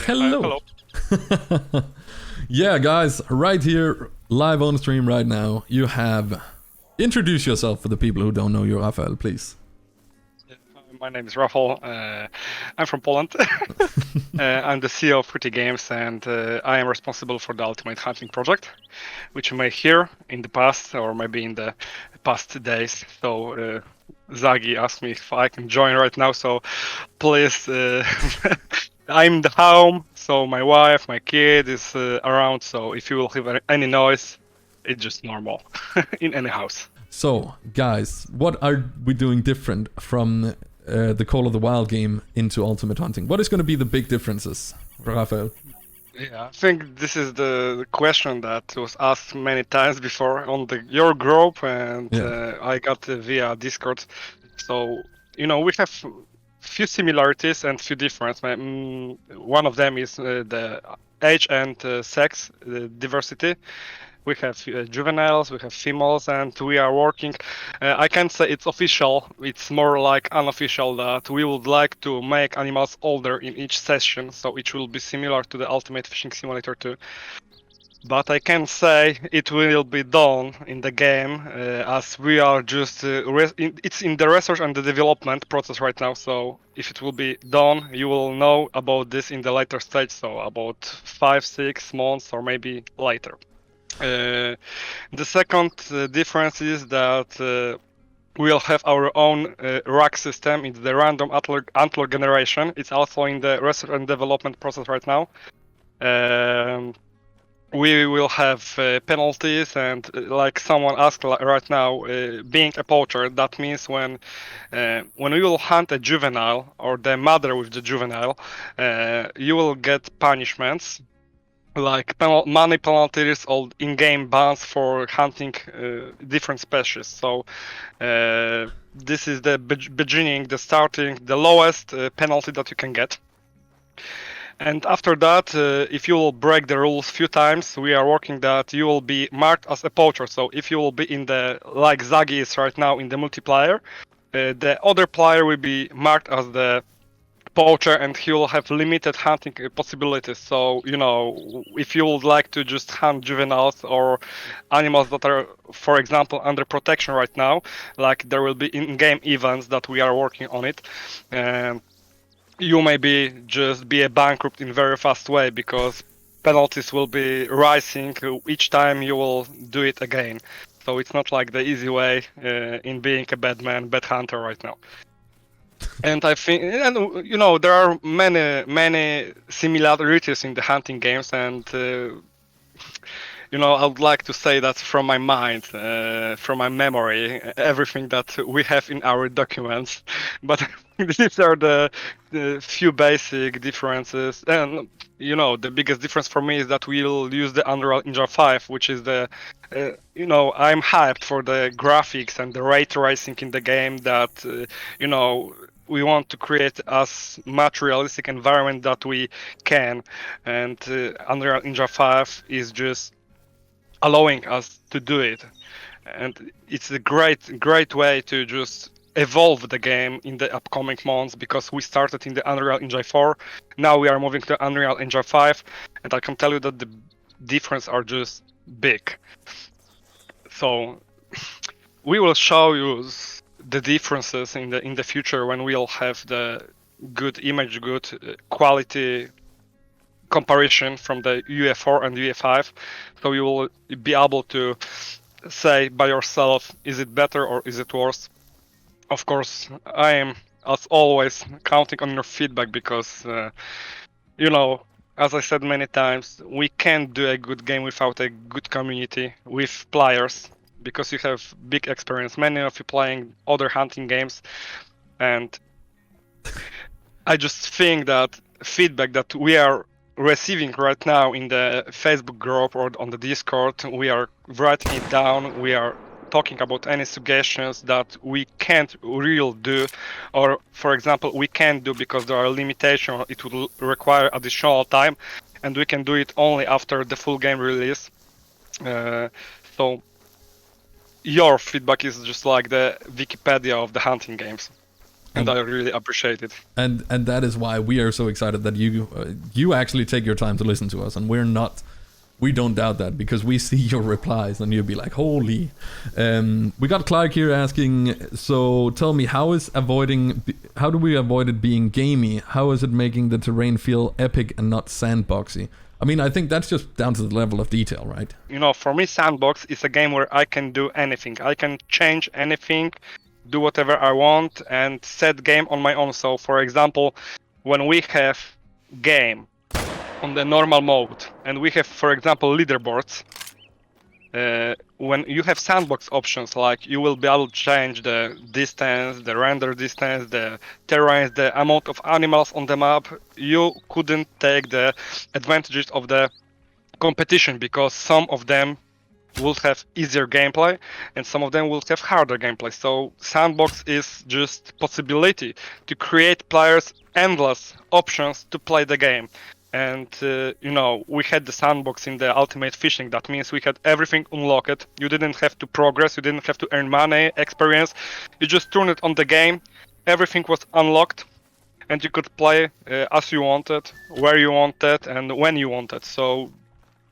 Hello. Hello. Yeah, guys, right here, live on stream right now, you have... Introduce yourself for the people who don't know you, Rafał, please. My name is Rafał. I'm from Poland. I'm the CEO of Pretty Games, and I am responsible for the Ultimate Hunting project, which you may hear in the past or maybe in the past days. So Zaggi asked me if I can join right now. So please, I'm the home. So my wife, my kid is around. So if you will hear any noise, it's just normal in any house. So, guys, what are we doing different from the Call of the Wild game into Ultimate Hunting? What is going to be the big differences, Rafał? Yeah, I think this is the question that was asked many times before on your group, and I got via Discord. So, we have few similarities and few differences. One of them is the age and sex diversity. We have juveniles, we have females, and we are working. I can't say it's official. It's more like unofficial that we would like to make animals older in each session, so it will be similar to the Ultimate Fishing Simulator 2. But I can say it will be done in the game as we are just it's in the research and the development process right now. So if it will be done, you will know about this in the later stage. So about 5-6 months or maybe later. The second difference is that we'll have our own rack system. It's the random antler generation. It's also in the research and development process right now. We will have penalties, and like someone asked right now, being a poacher, that means when we will hunt a juvenile or the mother with the juvenile, you will get punishments like money penalties or in-game bans for hunting different species. So this is the beginning, the starting, the lowest penalty that you can get. And after that, if you will break the rules few times, we are working that you will be marked as a poacher. So if you will be in the, like Zaggi is right now in the multiplayer, the other player will be marked as the poacher, and he will have limited hunting possibilities. So if you would like to just hunt juveniles or animals that are, for example, under protection right now, like there will be in-game events that we are working on it, you may just be a bankrupt in very fast way because penalties will be rising each time you will do it again. So it's not like the easy way in being a bad man, bad hunter right now. And I think, there are many similarities in the hunting games, and I would like to say that from my mind, from my memory, everything that we have in our documents. But these are the few basic differences, and the biggest difference for me is that we'll use the Unreal Engine 5, which is the I'm hyped for the graphics and the ray tracing in the game that we want to create as much realistic environment that we can, and Unreal Engine 5 is just allowing us to do it, and it's a great way to just evolve the game in the upcoming months, because we started in the Unreal Engine 4, now we are moving to Unreal Engine 5, and I can tell you that the difference are just big. So we will show you the differences in the future when we'll have the good image, good quality comparison from the UE4 and UE5, so you will be able to say by yourself, is it better or is it worse? Of course, I am, as always, counting on your feedback because, as I said many times, we can't do a good game without a good community with players, because you have big experience, many of you playing other hunting games, and I just think that feedback that we are receiving right now in the Facebook group or on the Discord, we are writing it down, we are talking about any suggestions that we can't really do, or for example we can't do because there are limitations, it would require additional time, and we can do it only after the full game release. So your feedback is just like the Wikipedia of the hunting games. and I really appreciate it. And that is why we are so excited that you actually take your time to listen to us, and we don't doubt that, because we see your replies and you'll be like, holy. We got Clark here asking, so tell me, how do we avoid it being gamey? How is it making the terrain feel epic and not sandboxy? I mean, I think that's just down to the level of detail, right? For me, sandbox is a game where I can do anything. I can change anything, do whatever I want, and set game on my own. So, for example, when we have game on the normal mode, and we have, for example, leaderboards, when you have sandbox options, like you will be able to change the distance, the render distance, the terrain, the amount of animals on the map, you couldn't take the advantages of the competition, because some of them will have easier gameplay and some of them will have harder gameplay. So sandbox is just possibility to create players endless options to play the game. And we had the sandbox in the Ultimate Fishing. That means we had everything unlocked. You didn't have to progress, you didn't have to earn money, experience. You just turned it on the game. Everything was unlocked, and you could play as you wanted, where you wanted, and when you wanted. So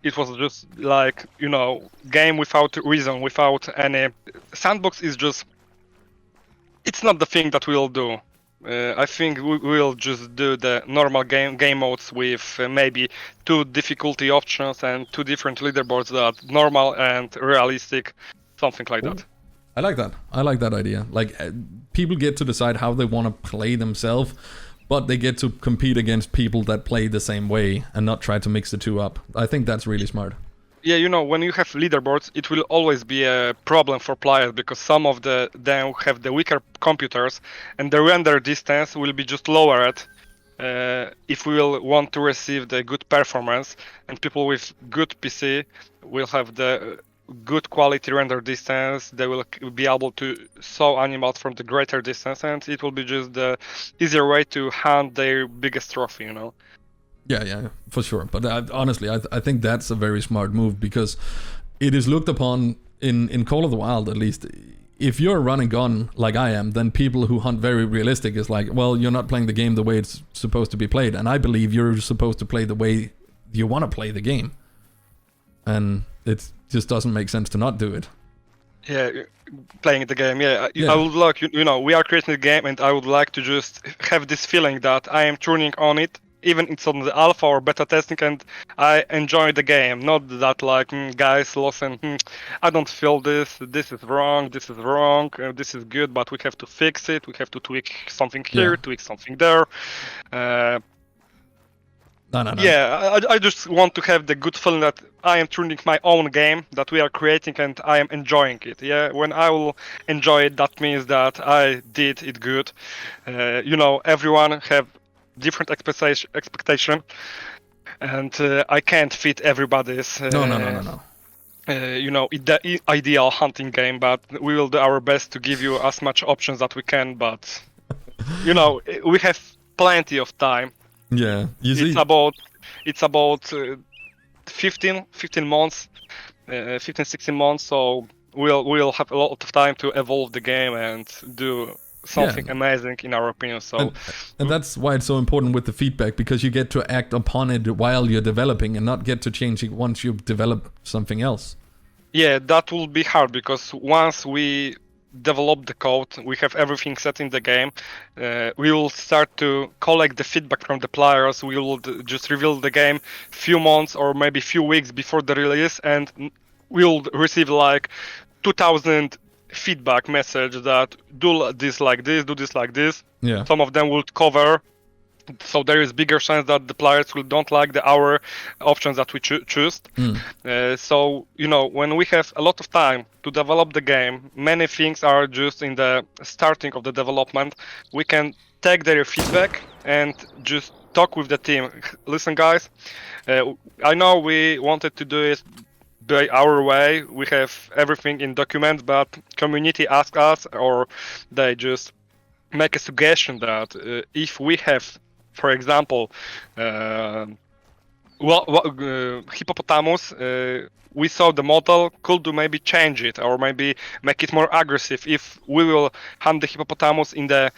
it was just like, game without reason, without any. Sandbox is just. It's not the thing that we'll do. I think we will just do the normal game modes with maybe 2 difficulty options and 2 different leaderboards, that normal and realistic, something like that. I like that. I like that idea. Like, people get to decide how they want to play themselves, but they get to compete against people that play the same way and not try to mix the two up. I think that's really smart. Yeah, when you have leaderboards, it will always be a problem for players, because some of them have the weaker computers, and the render distance will be just lowered if we will want to receive the good performance, and people with good PC will have the good quality render distance. They will be able to saw animals from the greater distance, and it will be just the easier way to hunt their biggest trophy, Yeah, for sure. But honestly, I think that's a very smart move, because it is looked upon in Call of the Wild, at least. If you're a run and gun like I am, then people who hunt very realistic is like, well, you're not playing the game the way it's supposed to be played. And I believe you're supposed to play the way you want to play the game. And it just doesn't make sense to not do it. Yeah, playing the game. Yeah. I would like, we are creating the game, and I would like to just have this feeling that I am turning on it, even it's on the alpha or beta testing, and I enjoy the game. Not that like, guys, listen, I don't feel this is wrong, this is good, but we have to fix it, we have to tweak something here, tweak something there. No. Yeah, I just want to have the good feeling that I am turning my own game that we are creating, and I am enjoying it. Yeah, when I will enjoy it, that means that I did it good. Everyone have different expectation, and I can't fit everybody's No. the ideal hunting game, but we will do our best to give you as much options that we can. But we have plenty of time. Yeah, you see, it's about 15 months, 16 months. So we'll have a lot of time to evolve the game and do something amazing, in our opinion. So and that's why it's so important with the feedback, because you get to act upon it while you're developing and not get to change it once you've developed something else. Yeah, that will be hard, because once we develop the code, we have everything set in the game, we will start to collect the feedback from the players. We will just reveal the game few months or maybe few weeks before the release, and we'll receive like 2,000 feedback message that do this like this, do this like this. Yeah. Some of them will cover, so there is bigger chance that the players will don't like our options that we choose. So when we have a lot of time to develop the game, many things are just in the starting of the development. We can take their feedback and just talk with the team. Listen, guys, I know we wanted to do it by our way. We have everything in documents, but community ask us, or they just make a suggestion that if we have, for example, hippopotamus. We saw the model. Could do maybe change it or maybe make it more aggressive. If we will hunt the hippopotamus in the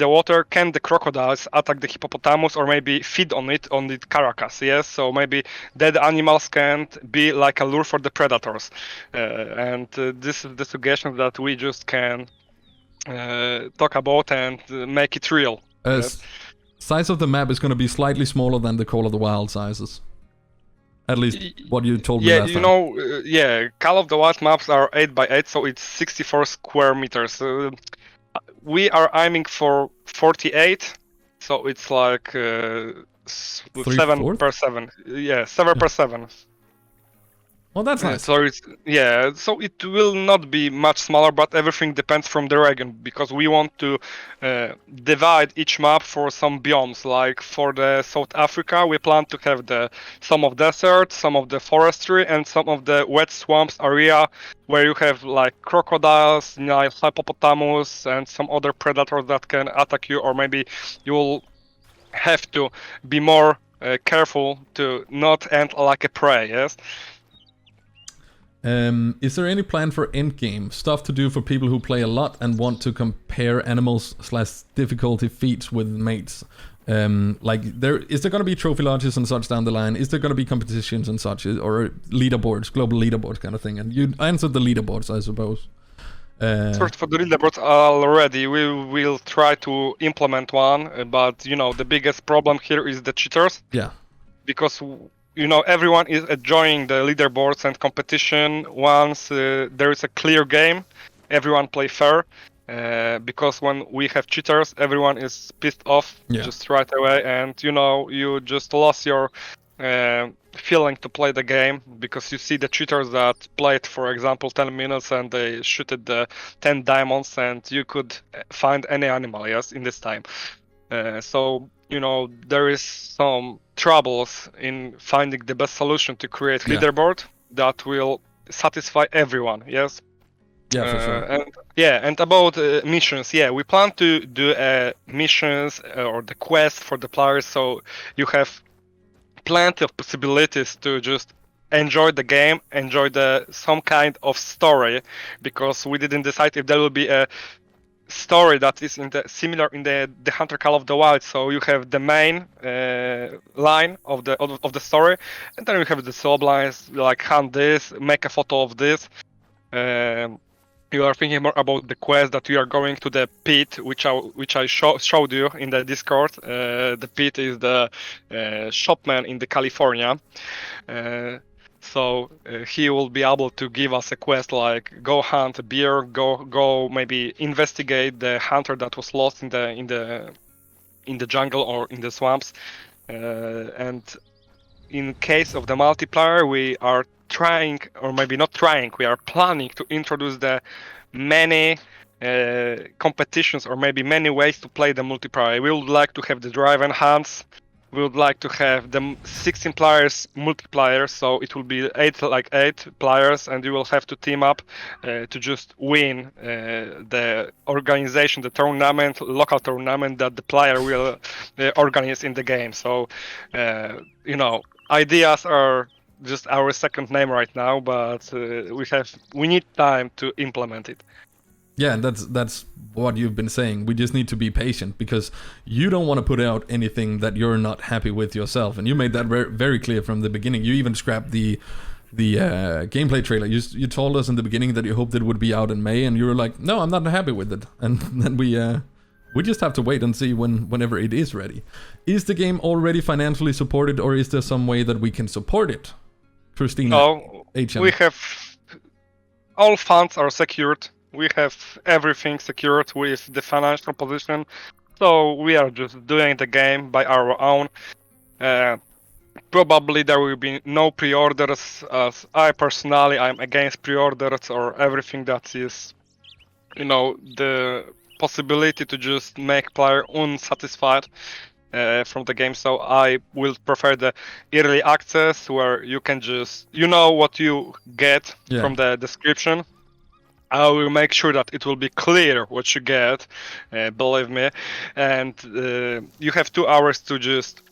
water, can the crocodiles attack the hippopotamus or maybe feed on the carcass? Yes, so maybe dead animals can't be like a lure for the predators. And this is the suggestion that we just can talk about and make it real. Yes. Size of the map is going to be slightly smaller than the Call of the Wild sizes. At least what you told me last time. Call of the Wild maps are 8x8, so it's 64 square meters. We are aiming for 48, so it's like 7 per 7. Yeah, 7 per 7. Well, that's nice. So it will not be much smaller, but everything depends from the region, because we want to divide each map for some biomes. Like for the South Africa, we plan to have some of desert, some of the forestry, and some of the wet swamps area where you have like crocodiles, hippopotamus, and some other predators that can attack you, or maybe you'll have to be more careful to not end like a prey. Yes. Is there any plan for endgame stuff to do for people who play a lot and want to compare animals / difficulty feats with mates? Is there going to be trophy lodges and such down the line? Is there going to be competitions and such, or leaderboards, global leaderboards kind of thing? And you answered the leaderboards, I suppose. First, for the leaderboards already, we will try to implement one, but the biggest problem here is the cheaters. Yeah. Because everyone is enjoying the leaderboards and competition once there is a clear game. Everyone play fair, because when we have cheaters, everyone is pissed off just right away, and you just lost your feeling to play the game, because you see the cheaters that played, for example, 10 minutes and they shooted the 10 diamonds, and you could find any animal in this time. So there is some troubles in finding the best solution to create leaderboard that will satisfy everyone. Yes. Yeah, for sure. And about missions, we plan to do missions or the quest for the players, so you have plenty of possibilities to just enjoy the game, enjoy some kind of story, because we didn't decide if there will be a story that is similar in the Hunter Call of the Wild. So you have the main line of the story, and then you have the sublines like hunt this, make a photo of this. You are thinking more about the quest that you are going to the pit, which I showed you in the Discord. The pit is the shopman in the California. So he will be able to give us a quest like go hunt a bear, go maybe investigate the hunter that was lost in the jungle or in the swamps. And in case of the multiplayer, we are trying, or maybe not trying, we are planning to introduce the many competitions, or maybe many ways to play the multiplayer. We would like to have the drive and hunts. We would like to have the 16 players multiplayer, so it will be 8 players, and you will have to team up to just win the organization, the tournament, local tournament that the player will organize in the game. So, ideas are just our second name right now, but we need time to implement it. Yeah, that's what you've been saying. We just need to be patient, because you don't want to put out anything that you're not happy with yourself, and you made that very clear from the beginning. You even scrapped the gameplay trailer. You told us in the beginning that you hoped it would be out in May, and you were like, no, I'm not happy with it. And then we just have to wait and see whenever it is ready. Is the game already financially supported, or is there some way that we can support it? Christina, HM. We have all funds are secured. We have everything secured with the financial position, so we are just doing the game by our own. Probably there will be no pre-orders, as I personally I'm against pre-orders or everything that is, the possibility to just make player unsatisfied from the game. So I will prefer the early access, where you can just what you get from the description. I will make sure that it will be clear what you get, believe me. And you have 2 hours to just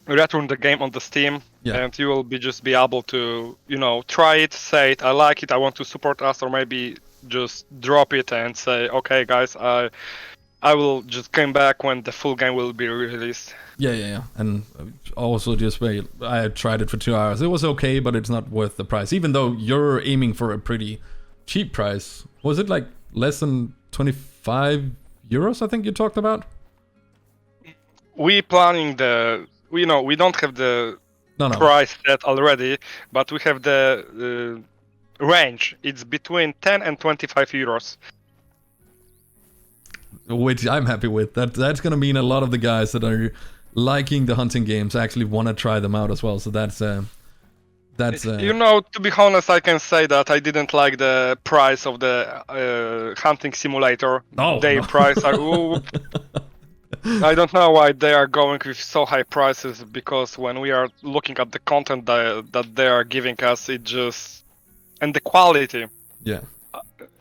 return the game on the Steam, Yeah. and you will just be able to, try it, say it, I like it, I want to support us, or maybe just drop it and say, okay, guys, I will just come back when the full game will be released. Yeah. And also just wait. I tried it for 2 hours. It was okay, but it's not worth the price. Even though you're aiming for a pretty cheap price. Was it like less than 25 euros? I think you talked about. We planning we don't have the No. price set already, but we have the range. It's between 10 and 25 euros. Which I'm happy with. That's gonna mean a lot of the guys that are liking the hunting games actually want to try them out as well. So that's to be honest, I can say that I didn't like the price of the hunting simulator. Their price are. I don't know why they are going with so high prices, because when we are looking at the content that they are giving us, and the quality. Yeah.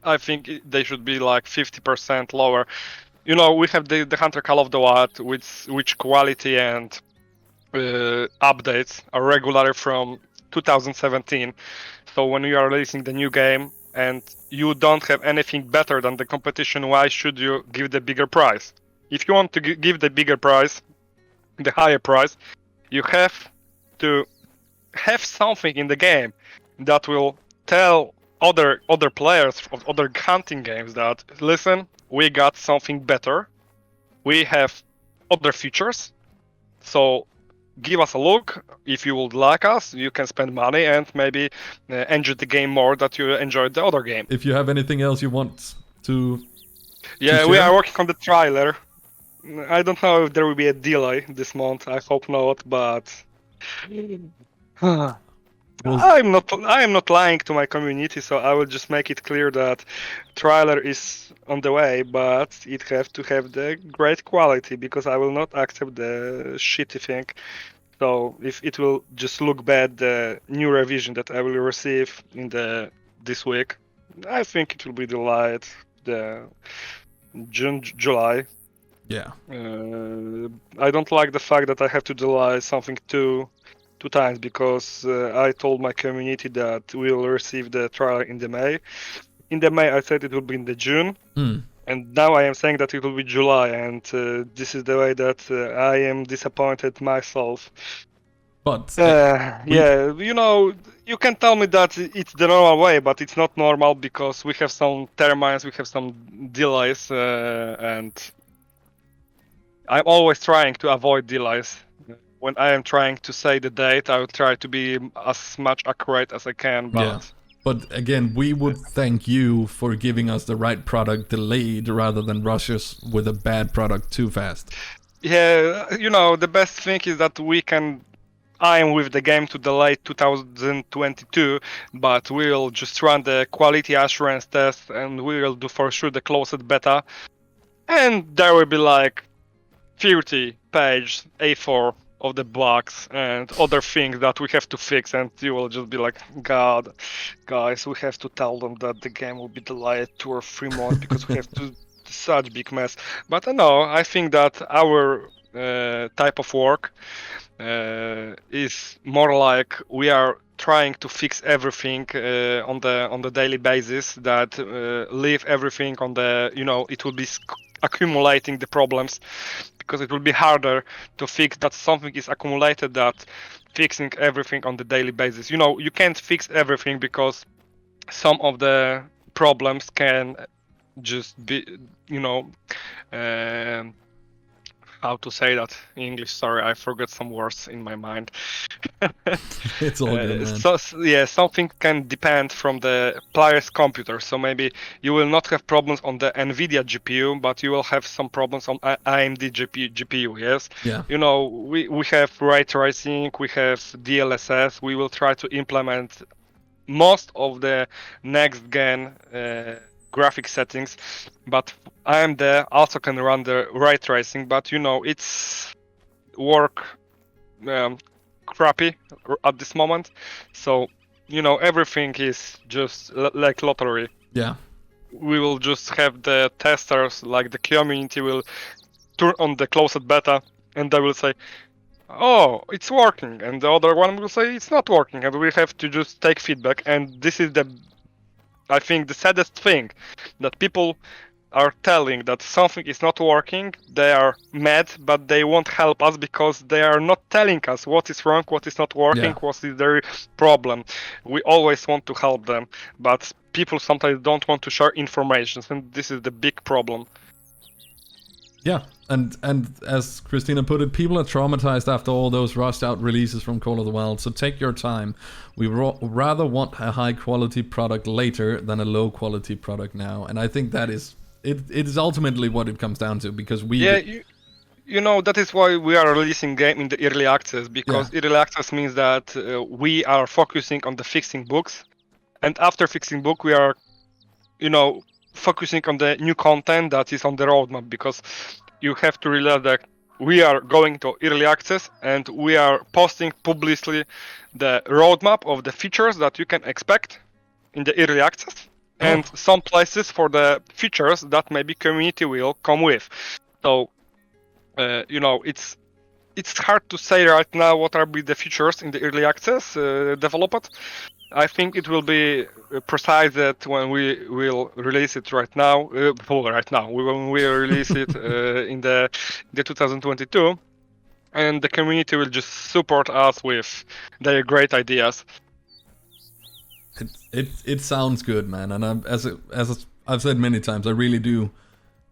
I think they should be like 50% lower. We have the Hunter Call of the Wild, which quality and updates are regular from 2017. So when you are releasing the new game and you don't have anything better than the competition, why should you give the bigger price? If you want to give the bigger price, the higher price, you have to have something in the game that will tell other players of other hunting games that, listen, we got something better, we have other features, so give us a look. If you would like us, you can spend money and maybe enjoy the game more that you enjoyed the other game. If you have anything else you want to we are working on the trailer. I don't know if there will be a delay this month. I hope not, but I am not lying to my community, so I will just make it clear that trailer is on the way, but it have to have the great quality, because I will not accept the shitty thing. So if it will just look bad, the new revision that I will receive this week, I think it will be delayed the June, July. Yeah. I don't like the fact that I have to delay something two times, because I told my community that we will receive the trailer in the May. In the May, I said it will be in the June, and now I am saying that it will be July, and this is the way that I am disappointed myself. But you can tell me that it's the normal way, but it's not normal, because we have some termines, we have some delays, and I'm always trying to avoid delays. When I am trying to say the date, I will try to be as much accurate as I can. But again, we would thank you for giving us the right product delayed rather than rush us with a bad product too fast. Yeah, the best thing is that I am with the game to delay 2022, but we'll just run the quality assurance test, and we will do for sure the closed beta, and there will be like 30-page A4 of the bugs and other things that we have to fix, and you will just be like, God, guys, we have to tell them that the game will be delayed 2 or 3 months because we have to such big mess. But no, I think that our type of work is more like we are trying to fix everything on the daily basis, that leave everything on the, it will be accumulating the problems, because it will be harder to fix that something is accumulated than fixing everything on the daily basis. You can't fix everything, because some of the problems can just be, how to say that in English? Sorry, I forgot some words in my mind. It's all good, man. Something can depend from the player's computer. So maybe you will not have problems on the NVIDIA GPU, but you will have some problems on AMD GPU. Yes. Yeah. We have ray tracing, we have DLSS. We will try to implement most of the next gen graphic settings, but AMD also can run the ray tracing, but it's work crappy at this moment, so everything is just like lottery. Yeah, we will just have the testers, like the community will turn on the closed beta, and they will say, oh, it's working, and the other one will say it's not working, and we have to just take feedback. And this is I think, the saddest thing, that people are telling that something is not working. They are mad, but they won't help us because they are not telling us what is wrong, what is not working, Yeah. what is their problem. We always want to help them, but people sometimes don't want to share information, and this is the big problem. Yeah, and as Christina put it, people are traumatized after all those rushed out releases from Call of the Wild. So take your time. We rather want a high quality product later than a low quality product now, and I think that is it. It is ultimately what it comes down to, because we You know, that is why we are releasing game in the early access, because Yeah. early access means that we are focusing on the fixing bugs, and after fixing bug we are, focusing on the new content that is on the roadmap, because you have to realize that we are going to early access and we are posting publicly the roadmap of the features that you can expect in the early access, Oh. and some places for the features that maybe community will come with. So it's hard to say right now what are be the features in the early access developed. I think it will be precise that when we will release it right now. When we release it in the 2022, and the community will just support us with their great ideas. It sounds good, man. And as I've said many times, I really do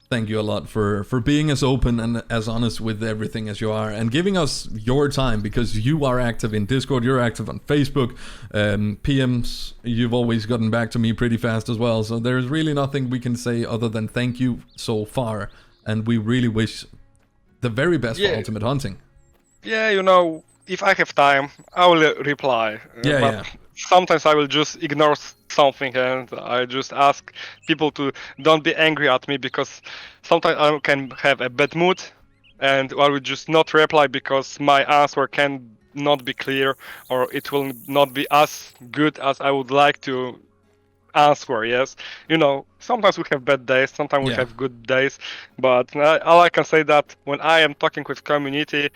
thank you a lot for being as open and as honest with everything as you are, and giving us your time, because you are active in Discord, you're active on Facebook, PMs, you've always gotten back to me pretty fast as well. So there's really nothing we can say other than thank you so far, and we really wish the very best for Ultimate Hunting. Yeah, if I have time, I will reply. But sometimes I will just ignore something, and I just ask people to don't be angry at me, because sometimes I can have a bad mood, and I will just not reply because my answer can not be clear, or it will not be as good as I would like to answer. Yes, sometimes we have bad days, sometimes we have good days, but all I can say that when I am talking with community,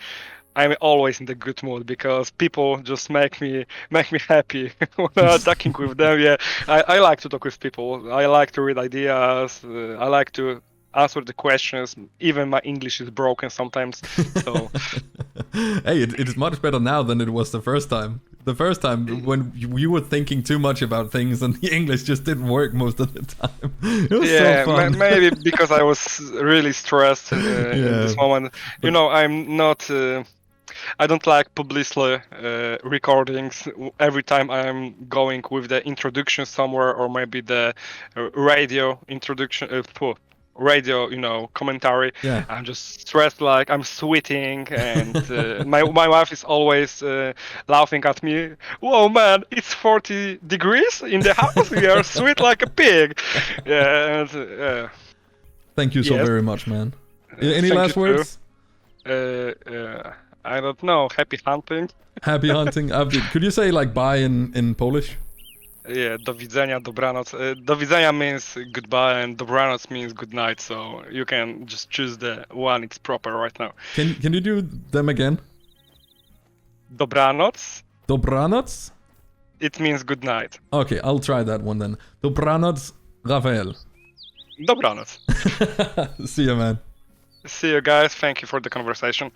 I'm always in the good mood, because people just make me happy when I'm talking with them. Yeah, I like to talk with people. I like to read ideas. I like to answer the questions. Even my English is broken sometimes. So hey, it is much better now than it was the first time. The first time when you were thinking too much about things and the English just didn't work most of the time. It was so fun. Maybe because I was really stressed in this moment. I'm not. I don't like publicly recordings every time I'm going with the introduction somewhere, or maybe the radio introduction, radio, commentary. Yeah. I'm just stressed, like I'm sweating, and my wife is always laughing at me. Whoa, man, it's 40 degrees in the house. We are sweat like a pig. Yeah. And, thank you so very much, man. Any last words? I don't know. Happy hunting. Happy hunting. Could you say like bye in Polish? Yeah, do widzenia, dobranoc. Do widzenia means goodbye, and dobranoc means good night. So you can just choose the one it's proper right now. Can you do them again? Dobranoc. Dobranoc? It means good night. Okay, I'll try that one then. Dobranoc, Rafael. Dobranoc. See you, man. See you guys. Thank you for the conversation.